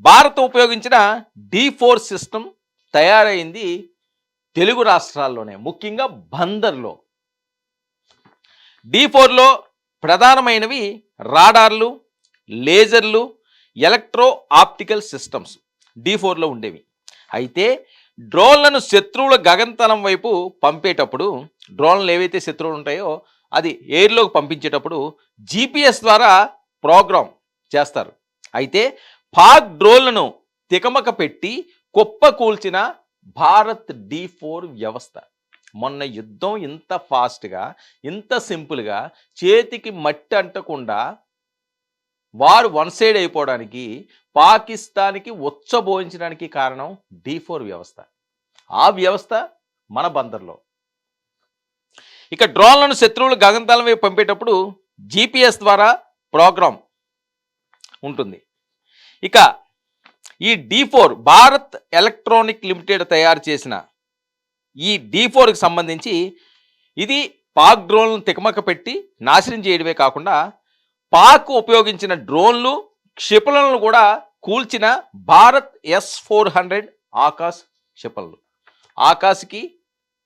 భారత్ ఉపయోగించిన D4 system తయారైంది తెలుగు రాష్ట్రాల్లోనే, ముఖ్యంగా బందర్లో. D4లో ప్రధానమైనవి రాడార్లు, లేజర్లు, ఎలక్ట్రో ఆప్టికల్ సిస్టమ్స్ D4లో ఉండేవి. అయితే డ్రోన్లను శత్రువుల గగనతలం వైపు పంపేటప్పుడు, డ్రోన్లు ఏవైతే శత్రువులు ఉంటాయో అది ఎయిర్లోకి పంపించేటప్పుడు GPS ద్వారా ప్రోగ్రామ్ చేస్తారు. అయితే పాక్ డ్రోన్లను తికమక పెట్టి కుప్ప కూల్చిన భారత్ D4 వ్యవస్థ. మొన్న యుద్ధం ఇంత ఫాస్ట్గా, ఇంత సింపుల్గా, చేతికి మట్టి అంటకుండా వారు వన్ సైడ్ అయిపోవడానికి, పాకిస్తాన్కి ఉచ్చబోయించడానికి కారణం D4 వ్యవస్థ. ఆ వ్యవస్థ మన బందర్లో. ఇక డ్రోన్లను శత్రువులు గగనతలం వైపు పంపేటప్పుడు GPS ద్వారా ప్రోగ్రామ్ ఉంటుంది. ఇక ఈ D4 భారత్ ఎలక్ట్రానిక్ లిమిటెడ్ తయారు చేసిన ఈ D4కి సంబంధించి ఇది పాక్ డ్రోన్లను తికమక పెట్టి నాశనం చేయడమే కాకుండా పాక్ ఉపయోగించిన డ్రోన్లు, క్షిపణులను కూడా కూల్చిన భారత్ S-400 ఆకాశ్ క్షిపణులు. ఆకాశ్కి